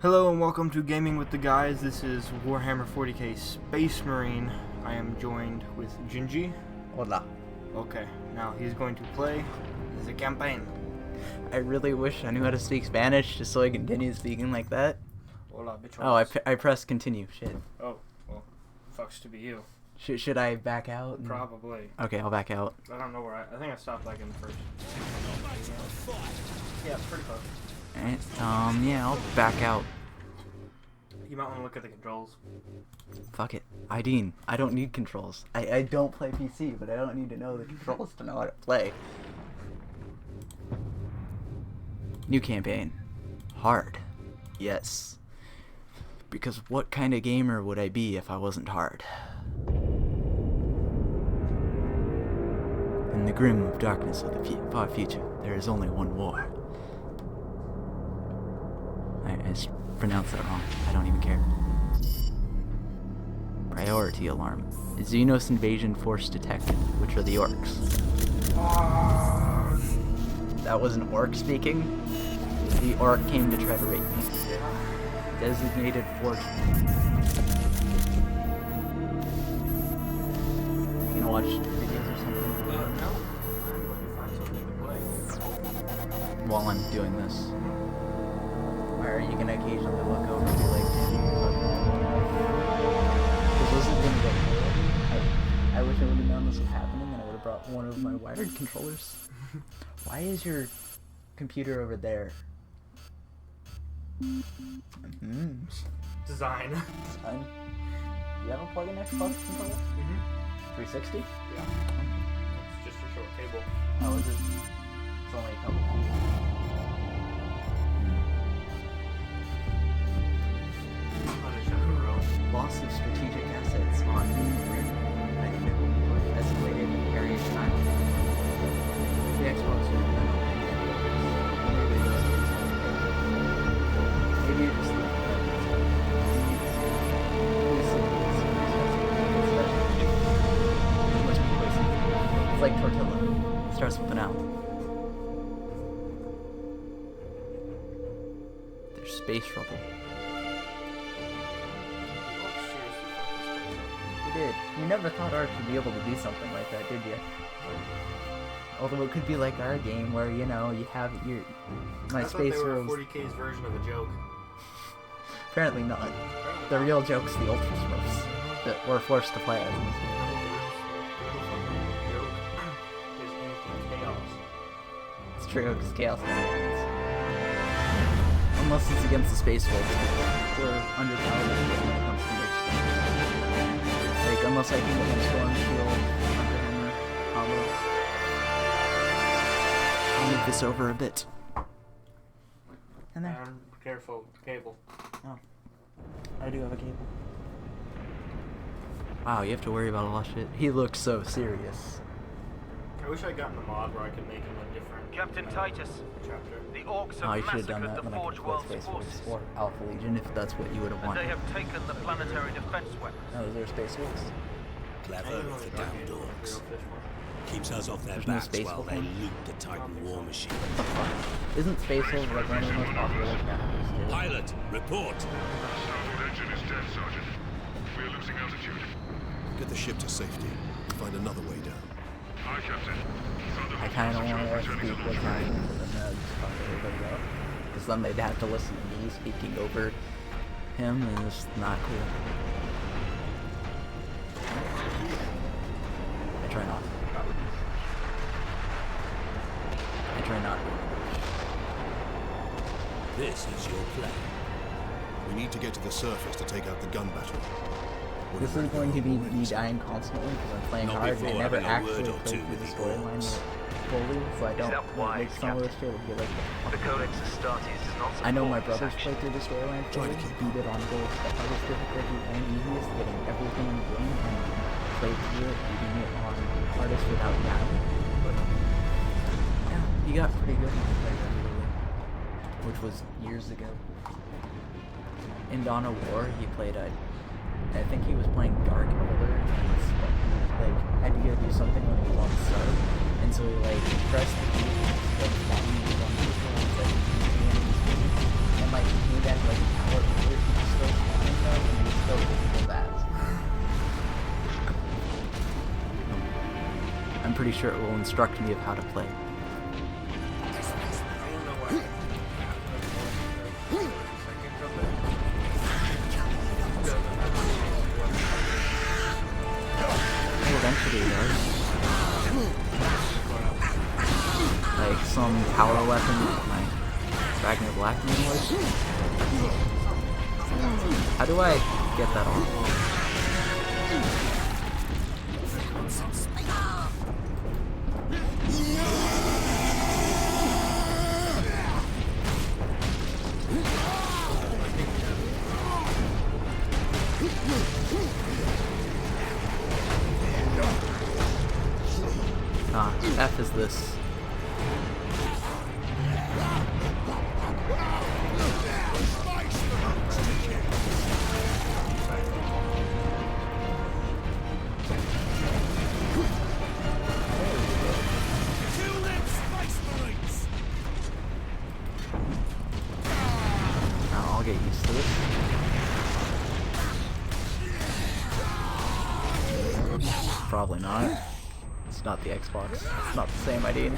Hello and welcome to Gaming with the Guys. This is Warhammer 40k Space Marine. I am joined with Jinji. Hola. Okay, now he's going to play the campaign. I really wish I knew how to speak Spanish just so I could continue speaking like that. Hola, bichos. Oh, I pressed continue. Shit. Oh, well, fucks to be you. Should I back out? Probably. Okay, I'll back out. I don't know where I think I stopped like in the first. Yeah, pretty close. Alright, yeah, I'll back out. You might want to look at the controls. Fuck it. I don't need controls. I don't play PC, but I don't need to know the controls to know how to play. New campaign. Hard. Yes. Because what kind of gamer would I be if I wasn't hard? In the grim of darkness of the far future, there is only one war. I just pronounced that wrong. I don't even care. Priority alarm. Xenos invasion force detected, which are the orcs. That was an orc speaking? The orc came to try to rape me. Designated fortune. You gonna watch videos or something? No. I'm going to find something to play. While I'm doing this. Or are you gonna occasionally look over and be like, because this is gonna get cool. I wish I would have known this was happening and I would have brought one of my wired controllers. Why is your computer over there? Design. Design. Do you have a plug-in Xbox controller? 360? Yeah. It's just a short cable. Oh, is it? It's only a couple. Loss of strategic assets on escalated area time. The Xbox maybe you just it's like tortilla. It starts with an L. There's space trouble. You did. You never thought Arch would be able to do something like that, did you? Although it could be like our game where, you know, you have your... My space they were rules... 40k's version of a joke. Apparently not. The real joke's the Ultra Smurfs that we're forced to play as. It's true, because chaos never wins. Unless it's against the Space Wolves, we're underpowered when it comes to mixed. Like, unless I can get my Storm Shield, Underhammer, combo. I'll move this over a bit. And there. Careful, cable. Oh. I do have a cable. Wow, you have to worry about a lot of shit. He looks so serious. I wish I'd gotten the mod where I could make him a different Captain Titus, chapter. the orcs Oh, you have should have done massacred that the when I Forge could play World's Space Wolves forces, or Alpha Legion, if that's what you would have and they wanted. have taken the planetary defense weapons. Oh, is there Space Wolves? Clever of the damned orcs. Keeps us off their There's no backs Space while Wolf they one? loot the Titan war machine. What the fuck? Isn't Space Wolves like one of the most popular characters too? Pilot, report. Starboard engine is dead, Sergeant. We are losing altitude. Get the ship to safety. Find another way down. Aye, Captain. I kind of want to speak with him and then just fuck everybody up. Because then they'd have to listen to me speaking over him, and it's not cool. I try not. I try not. This is your plan. We need to get to the surface to take out the gun battery. What This do you is going to be recommend? me dying constantly because I'm playing Not hard and I before never having a word actually or played two through the with the storyline orcs. fully, so I don't that wise, like some of this shit would be like The Codex Astartes does not support I know my this brothers action. played through the storyline Try fully, to keep beat it on both the hardest difficulty and easiest, getting everything in the game and played through it, beating it on hardest without dying. But yeah, he got pretty good when he played regularly, which was years ago. In Dawn of War, he played I think he was playing Dark Elder, and like had to go do something when he was on sub, and so he like pressed the key, like while he was on the and like he came back like an hour sure it will instruct me of how to play. Eventually it does. Like some power weapon that my Ragnar Blackman was. How do I get that on? F is this. Now I'll get used to this. Probably not. It's not the Xbox. It's not the same idea.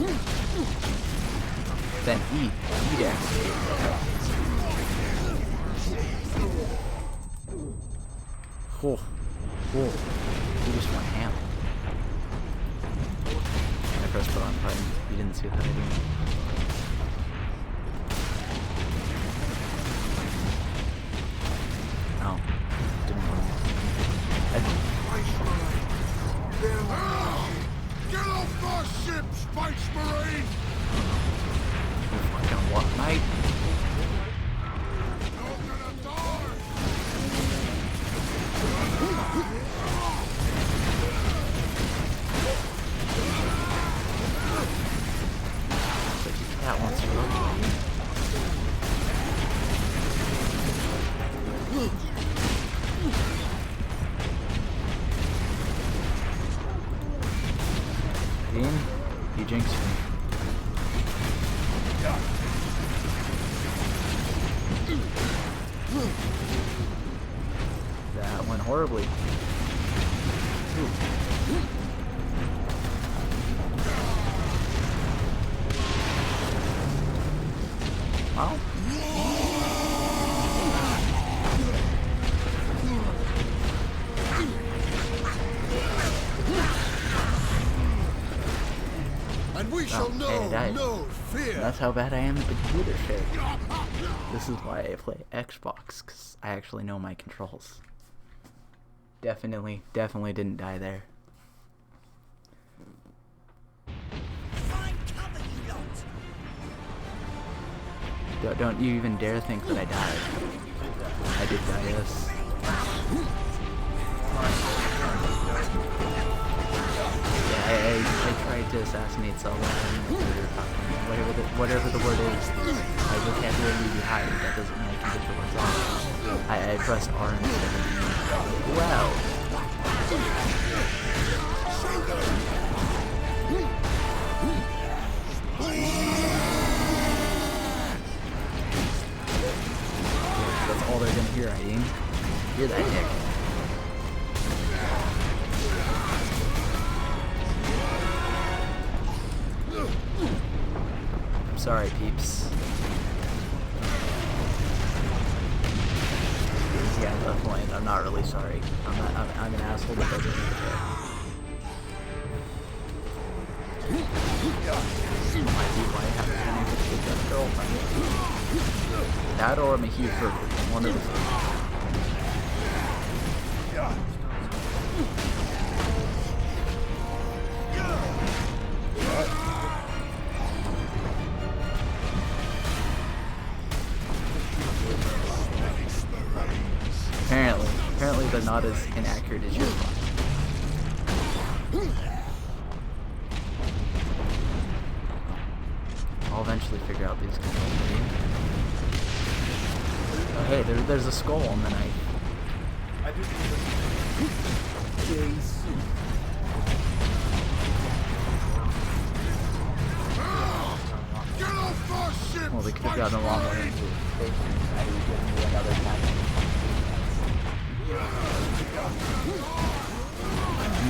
Then E to activate. Oh, whoa! He just went ham. I pressed the wrong button. You didn't see what I did. Oh, didn't want to. Get off our ship, Space Marine! Fucking what, mate? You're gonna die! That one's Dean, you jinxed me. That went horribly. Well. And we shall know no fear. That's how bad I am at the computer shit. This is why I play Xbox, because I actually know my controls. Definitely didn't die there. Don't you even dare think that I died. I did die, yes. Yeah, I tried to assassinate someone, whatever the word is. My vocabulary may be higher, that doesn't mean I can get the words off. I pressed R instead of E. Wow. That's all they're gonna hear, Aiden. Hear that, Nick? I'm sorry, peeps. Yeah, at that point, I'm not really sorry. I'm an asshole that doesn't need to care. Might be why I haven't been able to get that girlfriend. That or I'm a huge pervert. One of the two. Apparently they're not as inaccurate as your one. I'll eventually figure out these controls. Oh, hey, there's a skull on the knife. Well, they could have gotten a long way into it. I would give me another time.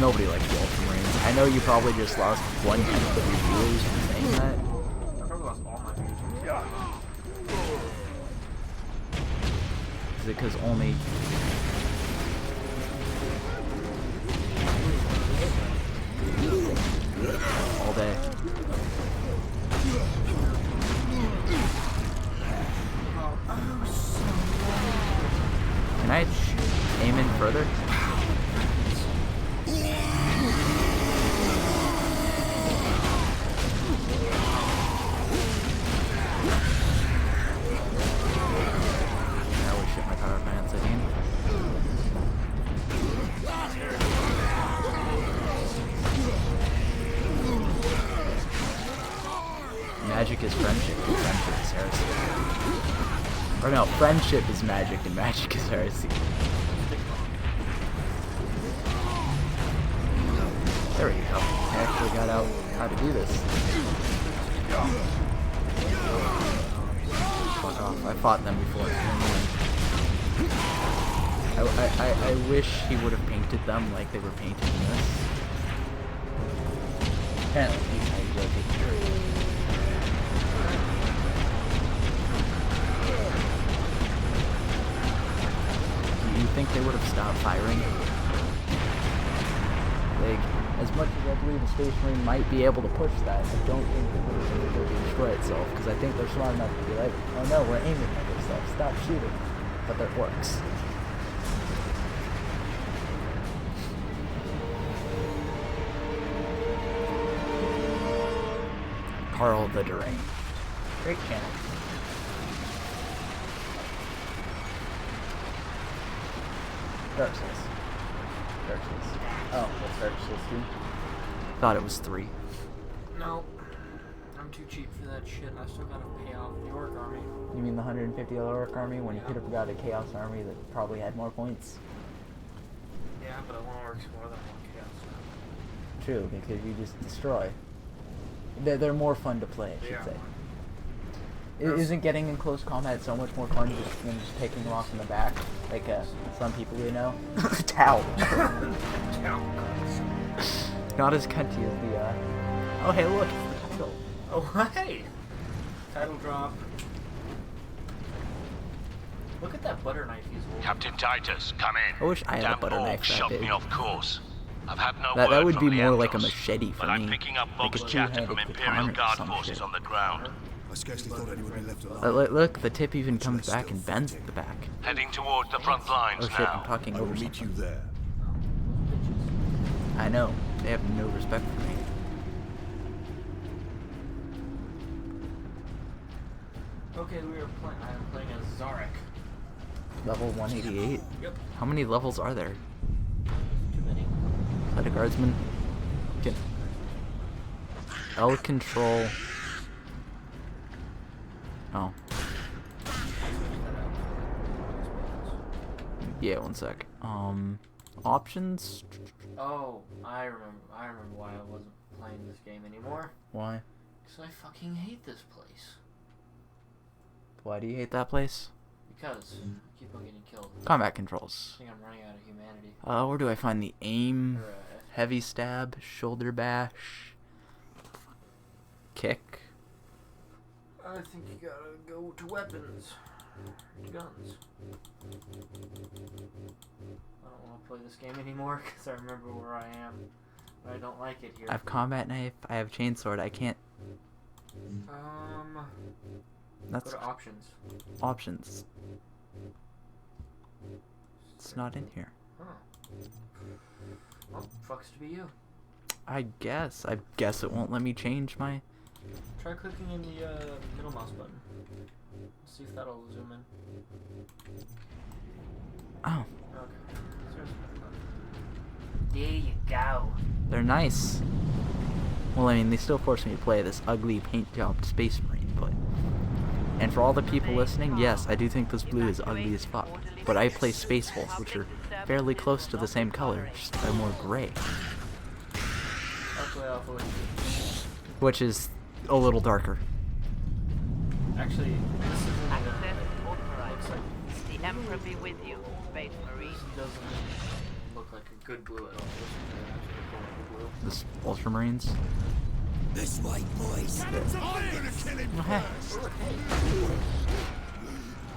Nobody likes the Ultramarines. I know you probably just lost 1/10 of your viewers from saying that. I probably lost all my views. Is it because only... all day. Can I aim in further? I wish my power plants again. Magic is friendship, and friendship is heresy. Or no, friendship is magic, and magic is heresy. There we go. I actually got out how to do this. Fuck off. I fought them before. I wish he would have painted them like they were painting this. Apparently, he's how you rotate. Do you think they would have stopped firing? Like, as much as I believe a Space Marine might be able to push that, I don't think it would have been able to destroy itself, because I think they're smart enough to be like, oh no, we're aiming at ourselves, stop shooting. But that works. Carl the Deranged. Great channel. Dark Souls. Dark Souls. Oh, that's Dark Souls 2? Thought it was 3. No. I'm too cheap for that shit. I still gotta pay off the Orc Army. You mean the $150 Orc Army when you could have got a Chaos Army that probably had more points? Yeah, but I want Orcs more than I want Chaos Army. True, because you just destroy. They're more fun to play, I should say. Isn't getting in close combat so much more fun than just taking them off in the back? Like some people we know? Tau. Not as cunty as the, oh hey look, it's the title. Oh hey! Title drop. Look at that butter knife he's holding. Captain Titus, come in. I wish I had a butter knife that shot big. me off course. I've had no That word would from be the more like a Andros, machete for but me. I'm picking up Like a Bob's chatter two-handed from katana Imperial or Guard some forces shit. on the ground. I scarcely thought anyone would be left alive. Look, the tip even comes back and bends at the back. Heading towards the front lines Oh shit, I'm now. talking I will over meet something. you there. I know, they have no respect for me. Okay, I'm playing as Zarek. Level 188? Yep. How many levels are there? Too many. Is that a guardsman? Get L control. Oh. Yeah, one sec. Options? Oh, I remember why I wasn't playing this game anymore. Why? Because I fucking hate this place. Why do you hate that place? Because I keep on getting killed. Combat controls. I think I'm running out of humanity. Where do I find the aim? Or, Heavy stab, shoulder bash, kick. I think you gotta go to weapons. Guns. I don't want to play this game anymore because I remember where I am. But I don't like it here. I have combat knife, I have chainsword, I can't... That's Go to options. options. It's not in here. Huh. Well, fucks to be you. I guess it won't let me change my... Try clicking in the middle mouse button. See if that'll zoom in. Oh, Okay. There you go. they're nice. Well, I mean, they still force me to play this ugly paint-jobbed Space Marine, but... And for all the people listening, yes, I do think this blue is ugly as fuck. But I play Space Wolves, which are fairly close to the same color, just they're more gray. That's way off of Which is a little darker. Actually, this isn't Access looks authorized. like The Emperor be with you, Space Marine. this doesn't look like a good blue at all. They're actually cool like a blue. This Ultramarines. This way, boys. I'm gonna kill him Okay. first.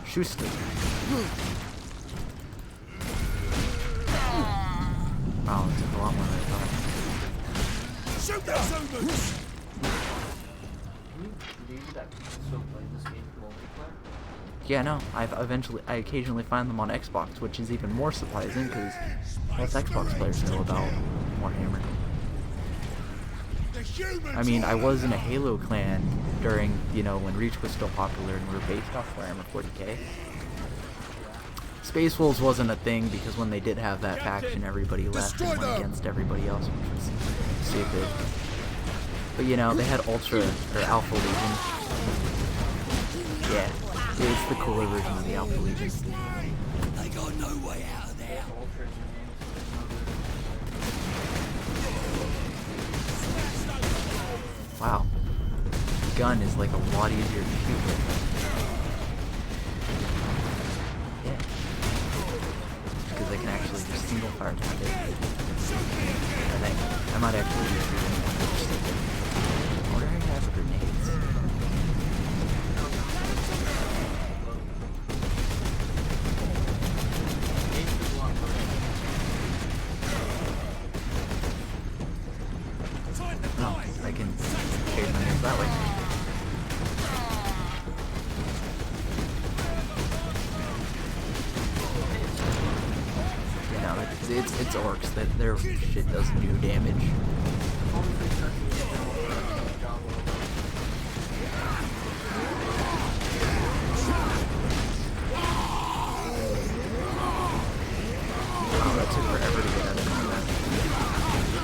Schuster. Wow, it took a lot more than I thought. Shoot those Zombies! Can you believe that people still play this game multiplayer? Yeah, no, I occasionally find them on Xbox, which is even more surprising because most Xbox players know about Warhammer. The humans I mean, I all was in a alive. Halo clan during, you know, when Reach was still popular and we were based off Warhammer 40k. Space Wolves wasn't a thing because when they did have that faction, everybody left and went against everybody else, which was stupid. But you know, they had Ultra or Alpha Legion. Yeah, it's the cooler version of the Alpha Legion. They got no way out of there. Ultra Wow, gun is like a lot easier to shoot with. Yeah, because I can actually just single fire tap it. I think I might actually use it. I wonder how you have grenades. Oh, I can trade my names that way. You know, it's orcs that their shit does new damage. Wow, that took forever to get out of combat.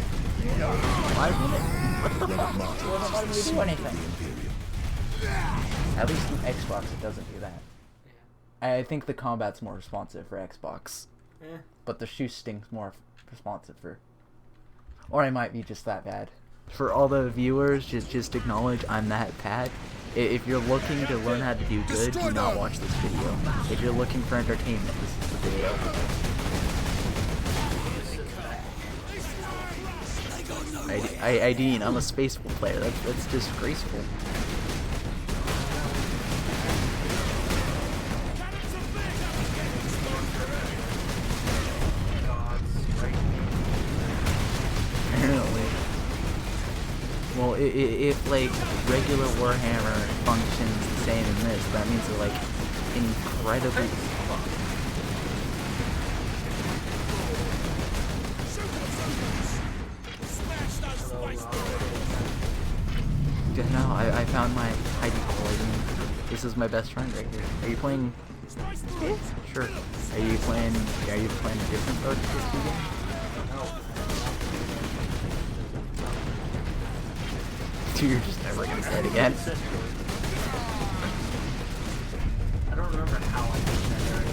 5 minutes? What the fuck? Why did we do anything? At least in Xbox it doesn't do that. I think the combat's more responsive for Xbox. Yeah. But the shoe sting's more responsive for... Or I might be just that bad. For all the viewers, just acknowledge I'm that bad. If you're looking to learn how to do good, do not watch this video. If you're looking for entertainment, this is the video. Dean, I'm a Spaceful player. That's disgraceful. Apparently. Well, if like regular Warhammer functions the same in this, that means they're like incredibly tough. Yeah, no, I found my hiding hole. This is my best friend right here. Are you playing? Yeah, sure. Are you playing a different Dark Souls game? Dude, you're just never gonna play it again. I don't remember how I did that area.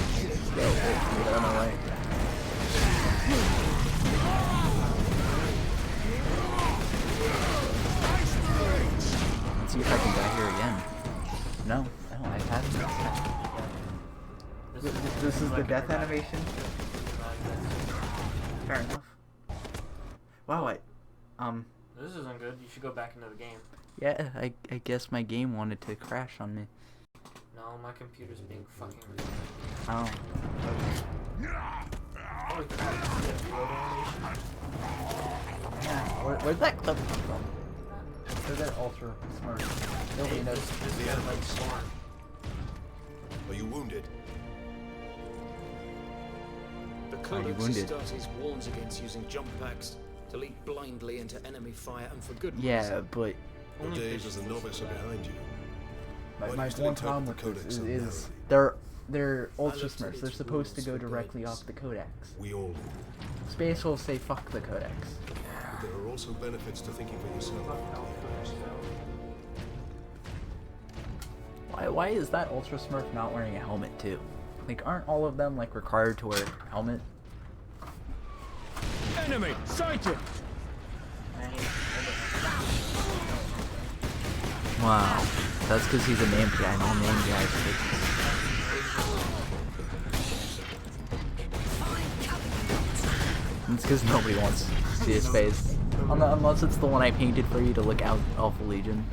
Get on my way. Let's see if I can die here again. No, I haven't. This is the death animation? Fair enough. Wow, This isn't good. You should go back into the game. yeah, I guess my game wanted to crash on me. No, my computer's being fucking Oh. Holy crap, is it real animation? Yeah, where'd that clip come from? They're ultra smart. Nobody knows. This is like Storm. Are you wounded? The Are you Codex wounded? Astartes warns against using jump packs to leap blindly into enemy fire, and for good Yeah, reason. but Your days as a novice are behind you. my Why do you still one interpret problem the with Codex this so is narrowly? they're ultra looked at smart. They're its supposed to rules go for directly guidance. off the Codex. We all do. Space will say fuck the Codex. But there are also benefits to thinking for yourself. Why is that Ultra Smurf not wearing a helmet too? Like, aren't all of them like required to wear a helmet? Enemy sighted. Wow, that's because he's a named guy, and all named guys are bitches. It's because nobody wants to see his face. Unless it's the one I painted for you to look out Alpha Legion,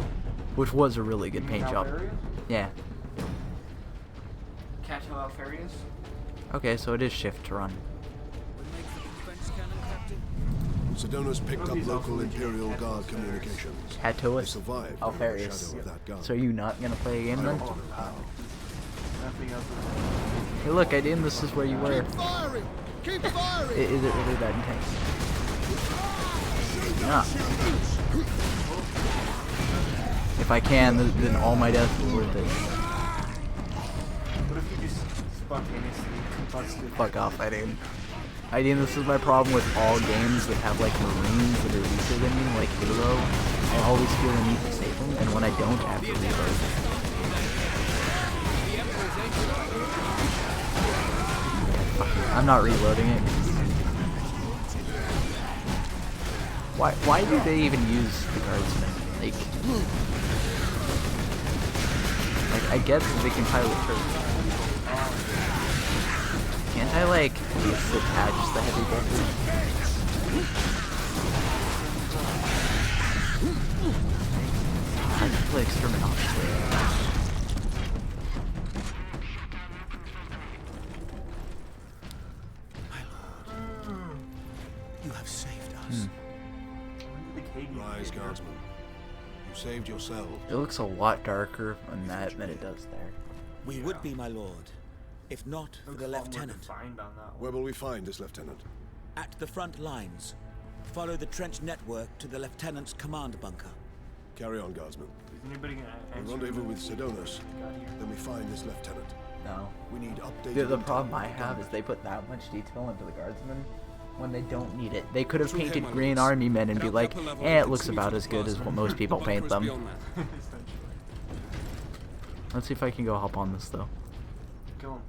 which was a really good paint job. Yeah. Catch how Alfarius? Okay, so it is shift to run. Sedona's picked up local Imperial Guard communications. They Hattous, survived under the Alfarius. shadow of that gun. So are you not gonna play a game then? Nothing else. Hey look, I didn't. This is where you were. Firing! Keep firing! Is it really that intense? Nah. If I can, then all my death is worth it. What if you just spontaneously combusted? Fuck off, Ideen. Ideen, this is my problem with all games that have like Marines that are weaker than me, like Halo. I always feel the need to save them, and when I don't, I have to reload. I'm not reloading it. Why do they even use the guardsmen? Like I get that they can pilot turrets. Can't I like disattach the heavy bolters? I can play experiment honestly. You have saved us. Rise, Guardsman. You saved yourself. It looks a lot darker on that than it does there. We would be, my lord, if not for the lieutenant. Where will we find this lieutenant? At the front lines. Follow the trench network to the lieutenant's command bunker. Carry on, Guardsman. Is anybody gonna We rendezvous with Sedonas. Then we find this lieutenant. No. We need updated. The problem I have is they put that much detail into the guardsmen when they don't need it. They could have painted green army men and be like, it looks about as good as what most people paint them. Let's see if I can go hop on this though. Kill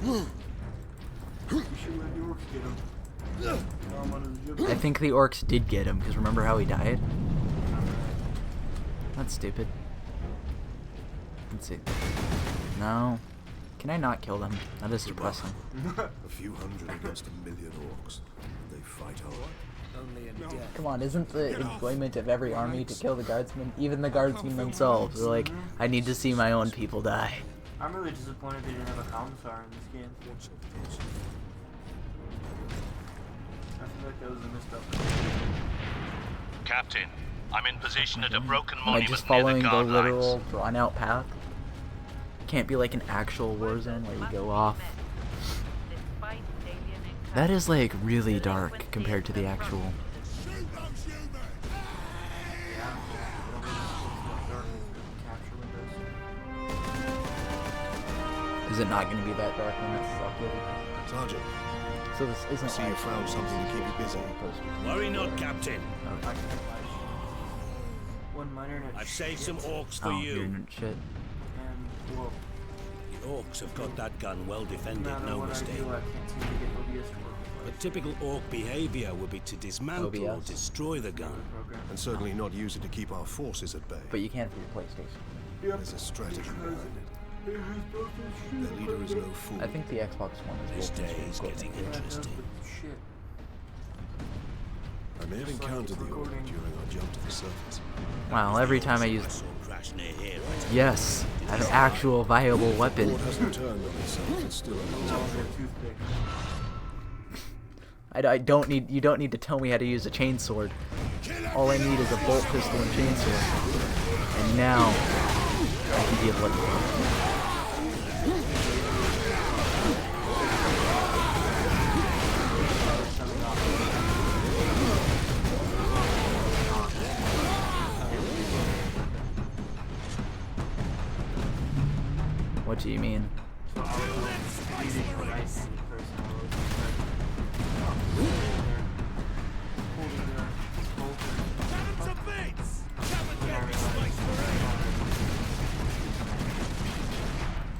him. You should let the orcs get him. I think the orcs did get him, because remember how he died? That's stupid. Let's see. No. Can I not kill them? That is depressing. A few hundred against 1,000,000 orcs. They fight hard. Come on, isn't the enjoyment of every army to kill the guardsmen? Even the guardsmen themselves. They're like, I need to see my own people die. I'm really disappointed they didn't have a commissar in this game. I feel like that was a missed opportunity. Captain, I'm in position at a broken Am I monument just near the following the guard literal lines. drawn out path? Can't be like an actual war zone where you go off. That is like really dark compared to the actual. Is it not going to be that dark when it's uploaded? Sergeant, So this isn't I see you found something to keep you busy. Worry not, Captain. One minor net I've saved some orcs for Oh, you. you're shit. and whoa. The orcs have got that gun well No defended, matter no what mistake. I do, I can't seem to get OBS to work. But typical orc behavior would be to dismantle or OBS. destroy the gun. Program. And certainly not use it to keep our forces at bay. But you can for your PlayStation. There's a strategy behind it. Their leader is no fool. I think the Xbox One is This built day into is the getting equipment. interesting. Shit. I may have encountered the orc during our jump to the surface. Wow, every time I use... Saw crash near here. Yes, an actual viable The weapon. board hasn't turned on itself. It's still alive. Toothpick. I don't need... You don't need to tell me how to use a chainsword. All I need is a bolt pistol and chainsword. And now, I can be a blood. What do you mean?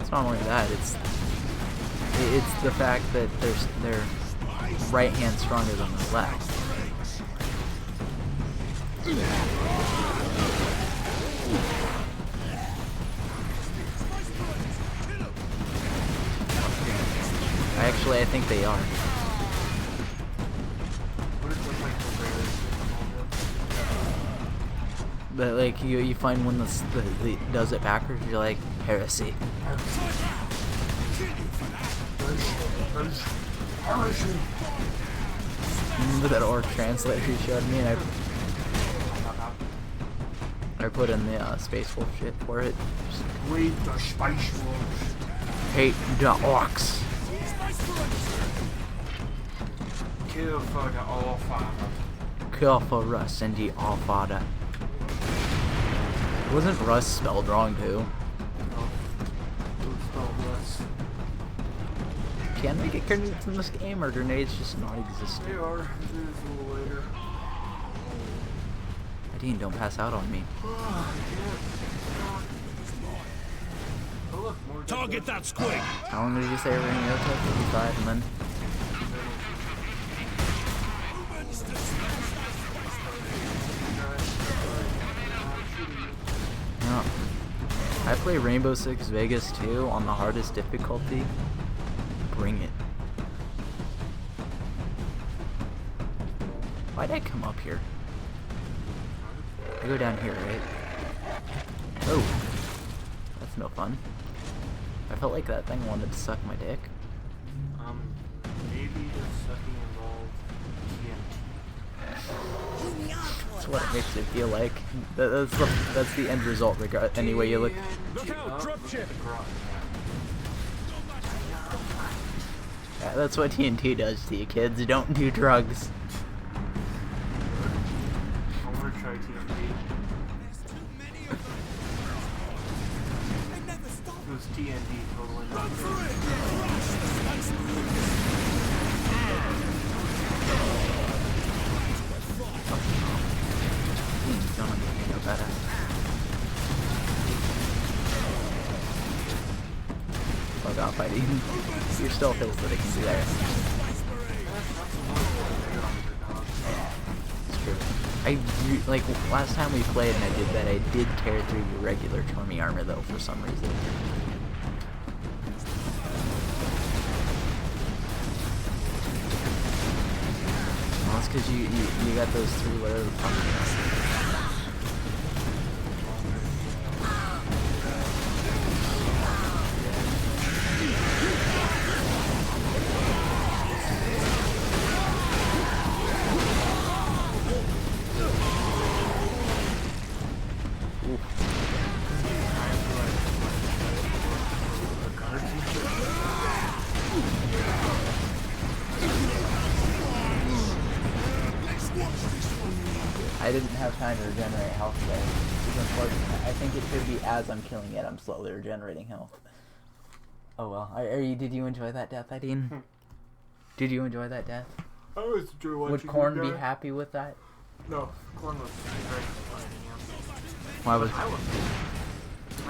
It's not only that, it's the fact that their right hand's stronger than the left. Actually, I think they are. But like you find one that does it backwards, you're like, heresy. Remember that orc translator you showed me, and I put in the Space Wolf shit for it. Wait, the Space Wolves. Hate the orcs. Kill for the All-Father. Kill for Russ and the All-Father. Wasn't Russ spelled wrong too? No. It was spelled Russ. Can we get grenades in this game, or grenades just not existent? They are. It is a little later. Dean, don't pass out on me. Target that squig! How long did you say we're gonna go till? 55 and then? No. I play Rainbow Six Vegas 2 on the hardest difficulty. Bring it. Why'd I come up here? I go down here, right? Oh. That's no fun. I felt like that thing wanted to suck my dick. Maybe the sucking involved TNT. That's what it makes it feel like. That's the end result, any way you look. Look out, dropship! Yeah, that's what TNT does to you kids. Don't do drugs. I want to try TNT. It was TNT, totally not good. Don't understand no better. Fuck off, Heidi. You're still pissed that it can be there. It's true. Like, last time we played and I did that, I did tear through your regular Tormy armor, though, for some reason. Well, that's because you got those three, whatever the fuck they are. I didn't have time to regenerate health there, which is unfortunate. I think it should be as I'm killing it, I'm slowly regenerating health. Oh well. Did you enjoy that death, Ideen? Did you enjoy that death? I always enjoy watching. Would Korn be happy with that? No, Korn was very disappointed in him. Why was? I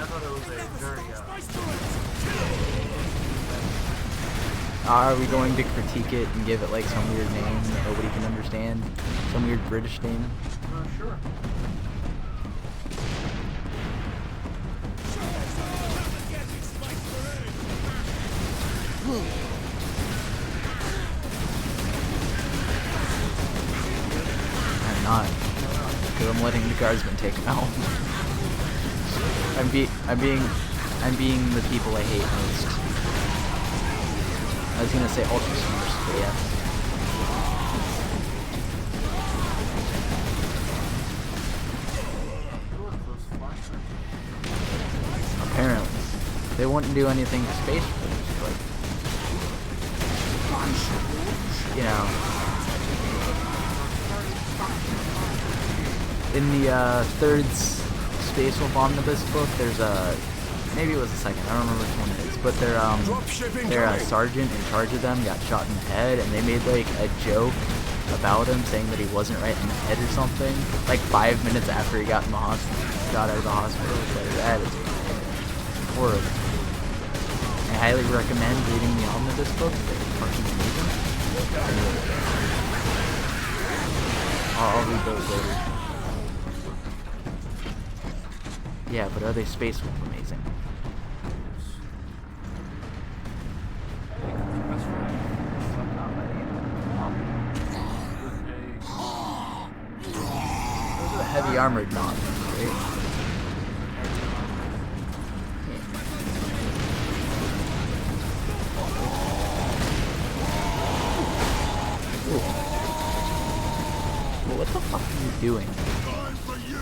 thought it was a very Are we going to critique it and give it like some weird name that nobody can understand? Some weird British name? sure. I'm not, because I'm letting the guardsmen take him out. I'm being the people I hate most. I was gonna say ultra smurfs, but yeah. Apparently, they wouldn't do anything to space force, but you know, in the third Space Wolf Omnibus book, there's a, maybe it was the second, I don't remember which one it is, but their sergeant in charge of them got shot in the head, and they made like a joke about him saying that he wasn't right in the head or something, like 5 minutes after he got out of the hospital. That is horrible. highly recommend reading the omnibus book. They're fucking amazing. I'll read those later. Yeah, but are they Space Wolf amazing? Those are the heavy armored mobs, right? Well, what the fuck are you doing?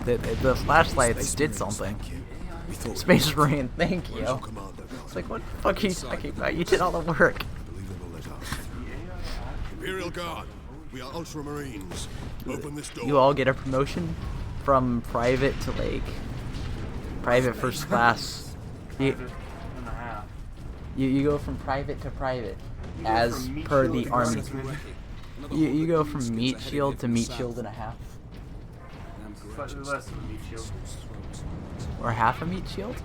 The flashlights did something. Space Marine, thank you. It's like, what the fuck are you talking about? You did all the work. Imperial Guard, we are Ultramarines. Open this door. You all get a promotion from private to like private first class. You go from private to private as per the army. You go from meat shield to meat shield and a half. Slightly less of a meat shield. Or half a meat shield?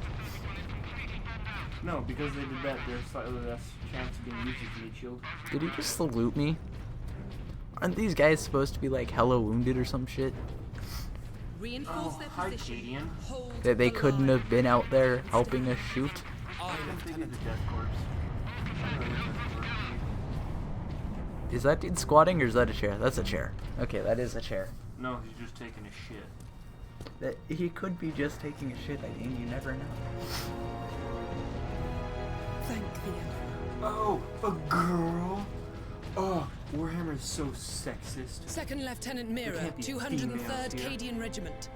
No, because they did that, there's slightly less chance of being used as a meat shield. Did he just salute me? Aren't these guys supposed to be like hella wounded or some shit? Reinforce their position. That they couldn't have been out there helping us shoot? I think it's a death corpse. Is that dude squatting or is that a chair? That's a chair. Okay, that is a chair. No, he's just taking a shit. That he could be just taking a shit, I think. You never know. Thank the Emperor. Oh, a girl? Oh, Warhammer is so sexist. Second Lieutenant Mira, can't be 203rd females here. Cadian Regiment.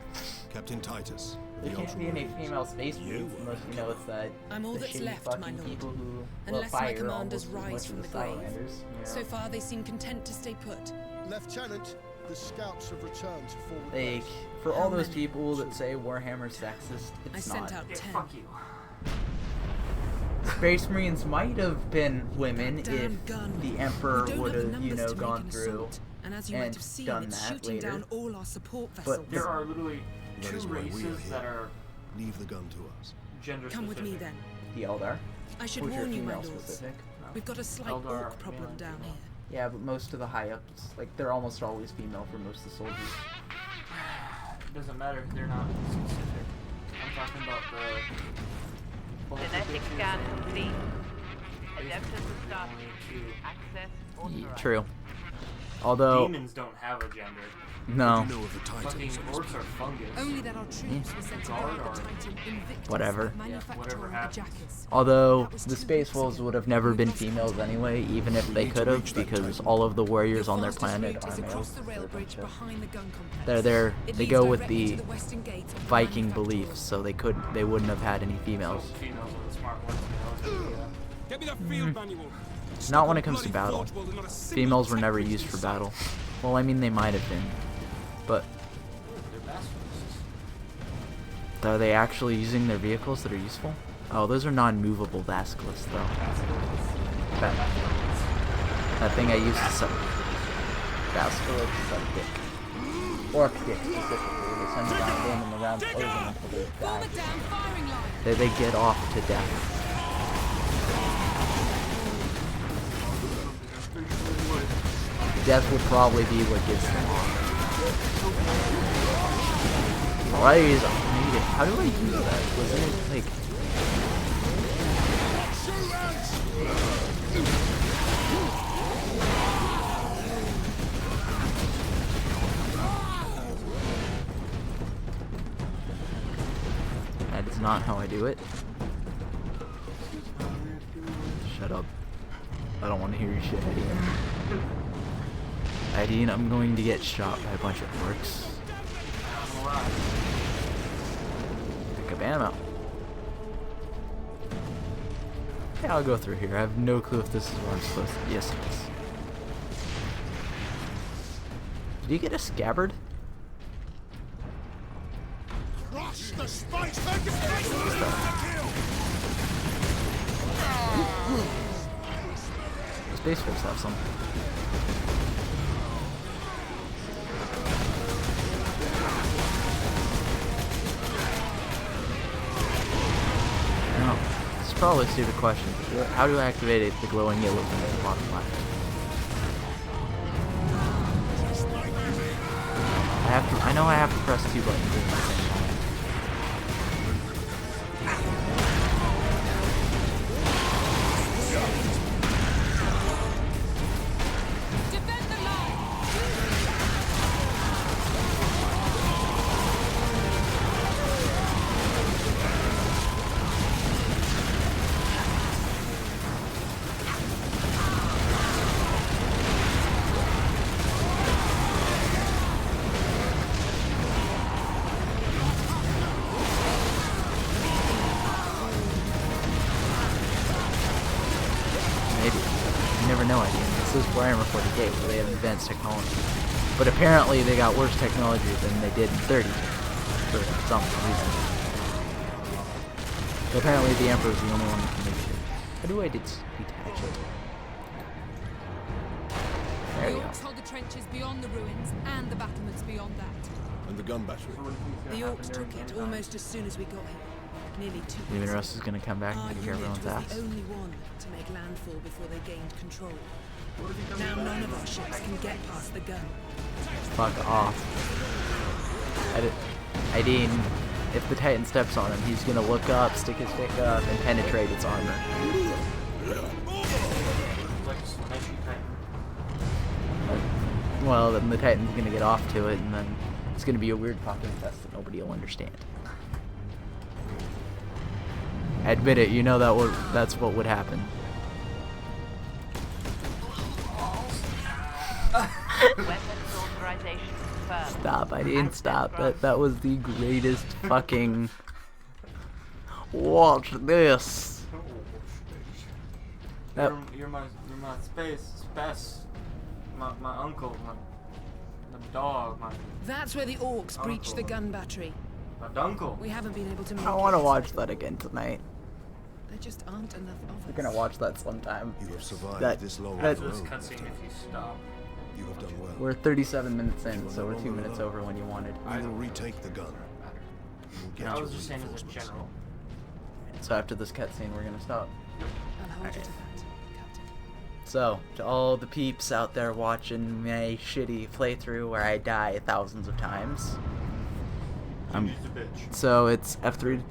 Captain Titus, There the can't be any Ultramarines. female space marines unless you know it's that I'm all the that's shitty left, fucking my lord. people who Unless my fire commanders almost as rise much from as the grave. Salamanders. So far, they seem content to stay put. Lieutenant, the scouts have returned to forward Like, base. for How all those many? people that say Warhammer's sexist, I it's sent not. out Yeah, 10. fuck you. Space Marines might have been women That damn if gun. the We Emperor don't would have the have, numbers to make gone an through. assault. And as you and might have seen, done it's that shooting later. down all our support But vessels. There are literally That two is why we are races here. that are Leave the gun to us. gender Come with me specific. then. The Eldar. I should Which are warn you, my female lords. specific. We've got a slight Eldar, orc problem male, down female. here. Yeah, but most of the high ups, like, they're almost always female for most of the soldiers. It doesn't matter if they're not specific. I'm talking about the Genetic scan complete. Adeptus basically established. Access authorized. True. Although, demons don't have a gender. no. You know of the Fucking Titans. orcs are fungus. Only that our troops were sent to Guard guard the or- Titan Invictus, Whatever. manufacturer whatever of the happens. jackets. Although, That was the 2 Space weeks Wolves ago. would have never We've been lost females contact. anyway, even if We they need to could have, reach that because Titan. all of the warriors Your on their fastest planet route are is across males. the rail bridge behind the gun complex. They're It they leads go with directly the to western gate of the Viking manufactory. beliefs, so they wouldn't have had any females. So females are the smart ones. You know, Get me that field manual. Not when it comes to battle. Females were never used for battle. Well, I mean, they might have been, but they're bastards. are they actually using their vehicles that are useful? Oh, those are non-movable basilisks, though. That thing I used to set. Basilisk set dick. Orc dick specifically. They send them down in the round closing until they die. Forward down firing line. They get off to death. Death will probably be what gets them off. Rise, I need it. How do I use that? Wasn't it like... That is not how I do it. Shut up. I don't want to hear your shit, Eddie. Eddie, I'm going to get shot by a bunch of orcs. Pick up ammo. Yeah, I'll go through here. I have no clue if this is where I'm supposed to. Yes, it is. Did you get a scabbard? Crush the spikes! Take the space! Space Force have some. No, this is probably a stupid question. How do I activate the glowing yellow thing at the bottom left? I know I have to press 2 buttons at the same time. Defend the line! Maybe. You never know, I mean. This is Warhammer 40k, so they have advanced technology. But apparently they got worse technology than they did in 30 for some reason. But apparently the Emperor's the only one that can make shit. How do I detach it? There The we go. Orcs hold the trenches beyond the ruins and the battlements beyond that. And the gun battery. The Orcs took it almost as soon as we got here. Nearly 2 Maybe weeks. Russ is gonna come back and kick Our unit everyone's was ass. the only one to make landfall before they gained control. Now none of our ships can get past the gun. Fuck off. I mean, if the Titan steps on him, he's gonna look up, stick his dick up, and penetrate its armor. Well, then the Titan's gonna get off to it, and then it's gonna be a weird fucking test that nobody will understand. Admit it, you know that's what would happen. Weapons authorization confirmed. Stop, I didn't stop. That was the greatest fucking... Watch this! You're my space, my uncle, my dog, my That's where the Orcs breached the gun battery. uncle. We haven't been able to make I want to it. watch that again tonight. There just aren't enough of We're us. gonna watch that sometime. You have survived That- this long that- on your This own. cutscene if you stop. You have done well. We're 37 minutes in, so we're 2 minutes over when you wanted. We will retake the gun. You will get I your was just saying as a reinforcements. general. So after this cutscene, we're gonna stop. I'll hold you to Alright. that, Captain. So, to all the peeps out there watching my shitty playthrough where I die thousands of times. Use the bitch. So it's F3